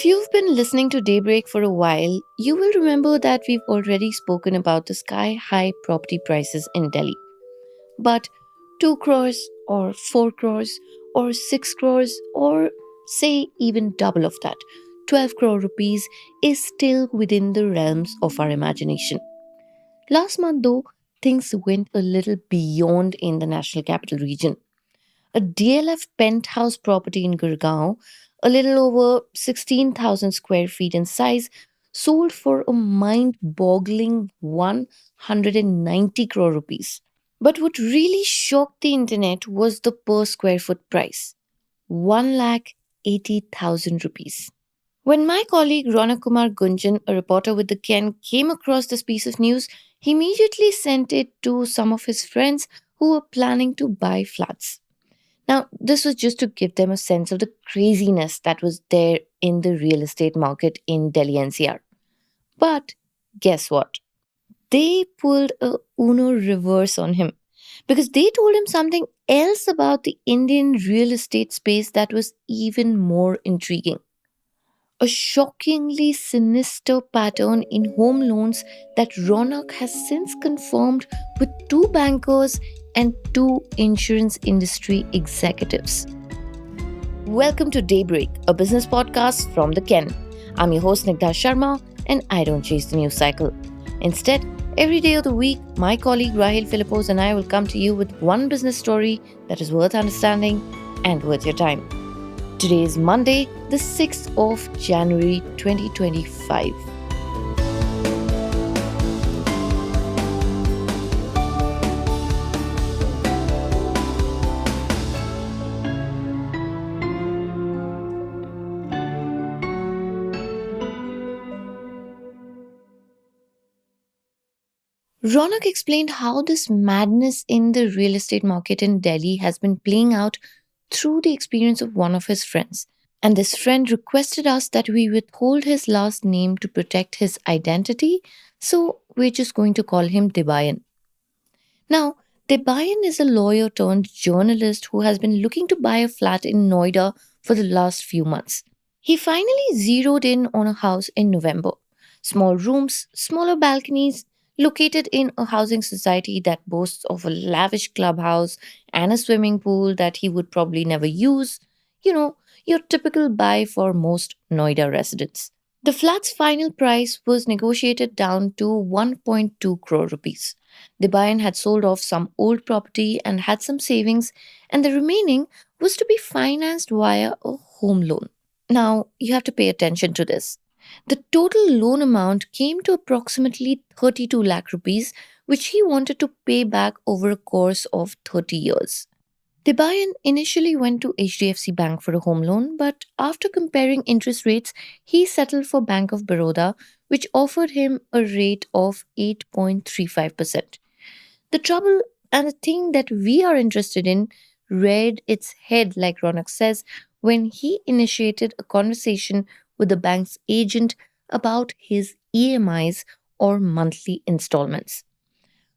If you've been listening to Daybreak for a while, you will remember that we've already spoken about the sky high property prices in Delhi. But 2 crores or 4 crores or 6 crores or say even double of that, 12 crore rupees is still within the realms of our imagination. Last month, though, things went a little beyond in the national capital region. A DLF penthouse property in Gurgaon, a little over 16,000 square feet in size, sold for a mind boggling 190 crore rupees. But what really shocked the internet was the per square foot price, 1,80,000 rupees. When my colleague Rounak Kumar Gunjan, a reporter with the Ken, came across this piece of news, he immediately sent it to some of his friends who were planning to buy flats. Now, this was just to give them a sense of the craziness that was there in the real estate market in Delhi NCR. But guess what? They pulled a Uno reverse on him because they told him something else about the Indian real estate space that was even more intriguing. A shockingly sinister pattern in home loans that Ronak has since confirmed with two bankers and two insurance industry executives. Welcome to Daybreak, a business podcast from the Ken. I'm your host Nigdha Sharma, and I don't chase the news cycle. Instead, every day of the week, my colleague Rahil Philippos and I will come to you with one business story that is worth understanding and worth your time. Today is Monday, the 6th of January 2025. Ronak explained how this madness in the real estate market in Delhi has been playing out through the experience of one of his friends. And this friend requested us that we withhold his last name to protect his identity, so we're just going to call him Debayan. Now, Debayan is a lawyer turned journalist who has been looking to buy a flat in Noida for the last few months. He finally zeroed in on a house in November. Small rooms, smaller balconies, located in a housing society that boasts of a lavish clubhouse and a swimming pool that he would probably never use. Your typical buy for most Noida residents. The flat's final price was negotiated down to 1.2 crore rupees. The buyer had sold off some old property and had some savings, and the remaining was to be financed via a home loan. Now, you have to pay attention to this. The total loan amount came to approximately 32 lakh rupees, which he wanted to pay back over a course of 30 years. Debayan initially went to HDFC Bank for a home loan, but after comparing interest rates, he settled for Bank of Baroda, which offered him a rate of 8.35%. The trouble and the thing that we are interested in reared its head, like Ronak says, when he initiated a conversation with the bank's agent about his EMIs or monthly installments.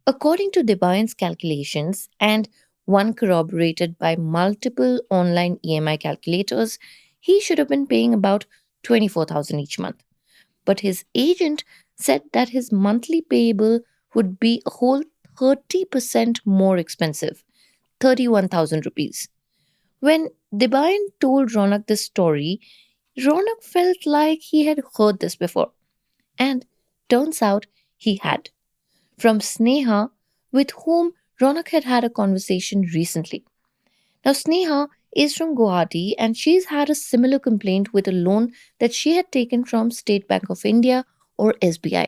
According to Debayan's calculations, and one corroborated by multiple online EMI calculators, he should have been paying about 24,000 each month. But his agent said that his monthly payable would be a whole 30% more expensive, 31,000 rupees. When Debayan told Ronak this story, Ronak felt like he had heard this before. And turns out he had. From Sneha, with whom Ronak had had a conversation recently. Now, Sneha is from Guwahati and she's had a similar complaint with a loan that she had taken from State Bank of India or SBI.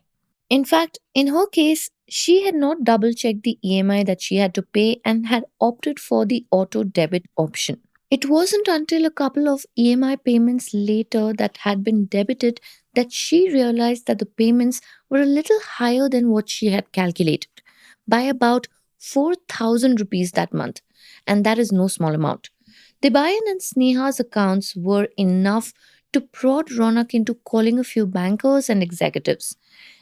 In fact, in her case, she had not double checked the EMI that she had to pay and had opted for the auto debit option. It wasn't until a couple of EMI payments later that had been debited that she realized that the payments were a little higher than what she had calculated by about 4,000 rupees that month, and that is no small amount. Debayan and Sneha's accounts were enough to prod Ronak into calling a few bankers and executives.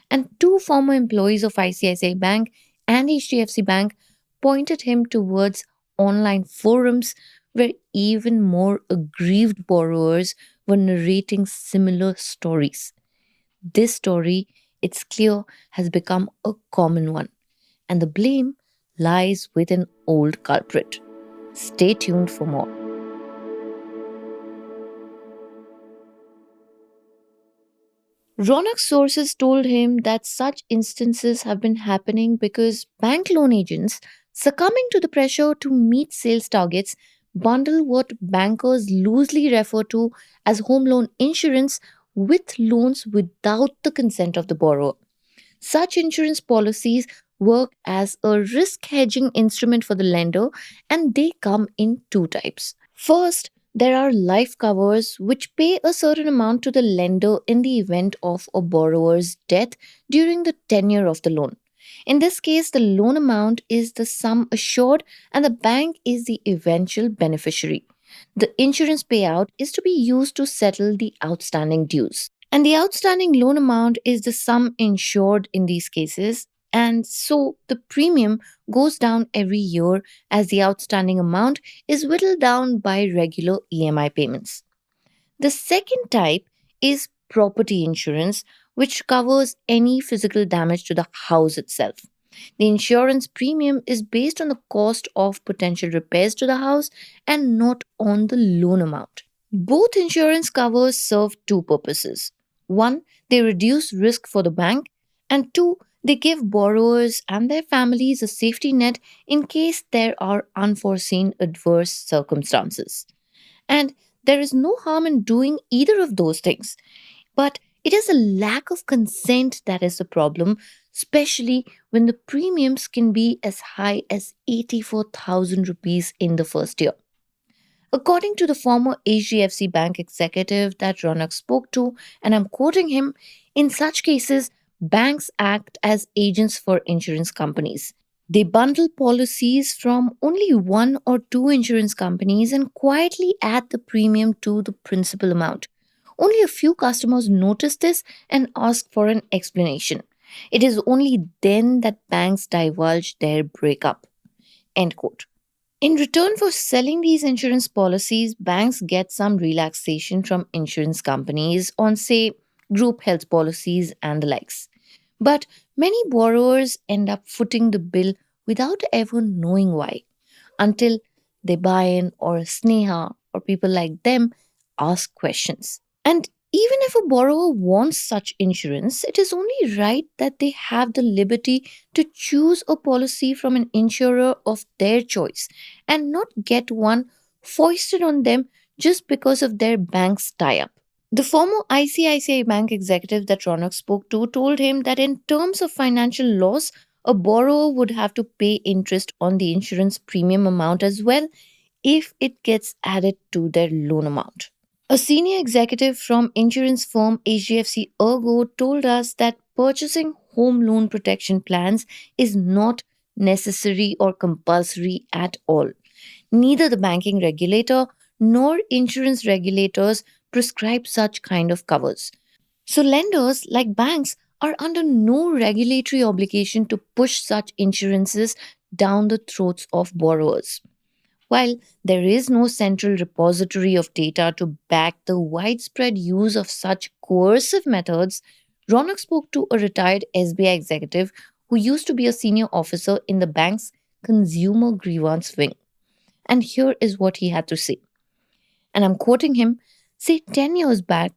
And two former employees of ICICI Bank and HDFC Bank pointed him towards online forums where even more aggrieved borrowers were narrating similar stories. This story, it's clear, has become a common one, and the blame lies with an old culprit. Stay tuned for more. Ronak's sources told him that such instances have been happening because bank loan agents, succumbing to the pressure to meet sales targets, bundle what bankers loosely refer to as home loan insurance with loans without the consent of the borrower. Such insurance policies work as a risk hedging instrument for the lender, and they come in two types. First, there are life covers which pay a certain amount to the lender in the event of a borrower's death during the tenure of the loan. In this case, the loan amount is the sum assured and the bank is the eventual beneficiary. The insurance payout is to be used to settle the outstanding dues. And the outstanding loan amount is the sum insured in these cases. And so the premium goes down every year as the outstanding amount is whittled down by regular EMI payments. The second type is property insurance, which covers any physical damage to the house itself. The insurance premium is based on the cost of potential repairs to the house and not on the loan amount. Both insurance covers serve two purposes. One, they reduce risk for the bank, and two, they give borrowers and their families a safety net in case there are unforeseen adverse circumstances. And there is no harm in doing either of those things. But it is a lack of consent that is the problem, especially when the premiums can be as high as 84,000 rupees in the first year. According to the former HDFC Bank executive that Ronak spoke to, and I'm quoting him, in such cases, banks act as agents for insurance companies. They bundle policies from only one or two insurance companies and quietly add the premium to the principal amount. Only a few customers notice this and ask for an explanation. It is only then that banks divulge their breakup. End quote. In return for selling these insurance policies, banks get some relaxation from insurance companies on, say, group health policies and the likes. But many borrowers end up footing the bill without ever knowing why, until they buy in or Sneha or people like them ask questions. And even if a borrower wants such insurance, it is only right that they have the liberty to choose a policy from an insurer of their choice and not get one foisted on them just because of their bank's tie up. The former ICICI Bank executive that Ronak spoke to told him that in terms of financial loss, a borrower would have to pay interest on the insurance premium amount as well if it gets added to their loan amount. A senior executive from insurance firm HDFC Ergo told us that purchasing home loan protection plans is not necessary or compulsory at all. Neither the banking regulator nor insurance regulators prescribe such kind of covers. So lenders like banks are under no regulatory obligation to push such insurances down the throats of borrowers. While there is no central repository of data to back the widespread use of such coercive methods, Ronak spoke to a retired SBI executive who used to be a senior officer in the bank's consumer grievance wing. And here is what he had to say. And I'm quoting him, say 10 years back,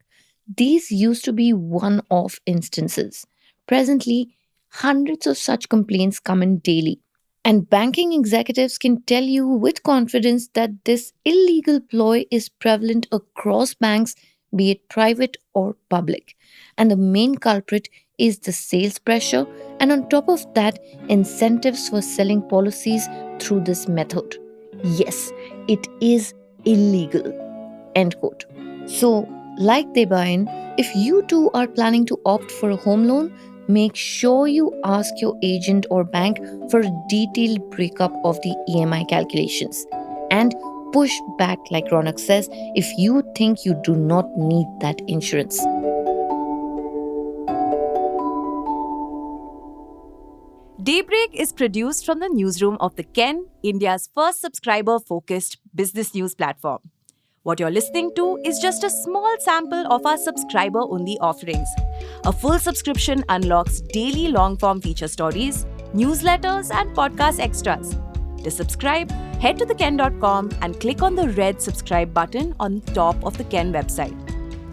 these used to be one off instances. Presently, hundreds of such complaints come in daily. And banking executives can tell you with confidence that this illegal ploy is prevalent across banks, be it private or public. And the main culprit is the sales pressure, and on top of that, incentives for selling policies through this method. Yes, it is illegal. End quote. So, like Debayan, if you too are planning to opt for a home loan, make sure you ask your agent or bank for a detailed breakup of the EMI calculations. And push back, like Ronak says, if you think you do not need that insurance. Daybreak is produced from the newsroom of the Ken, India's first subscriber-focused business news platform. What you're listening to is just a small sample of our subscriber-only offerings. A full subscription unlocks daily long-form feature stories, newsletters, and podcast extras. To subscribe, head to theken.com and click on the red subscribe button on top of the Ken website.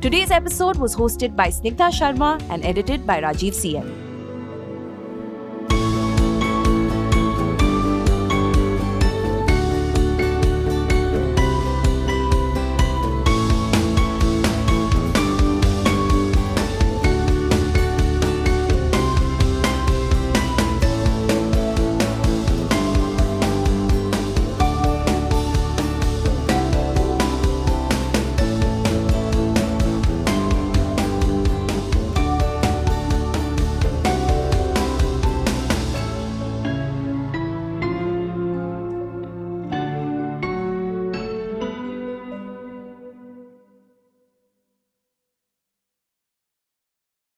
Today's episode was hosted by Snigdha Sharma and edited by Rajiv CN.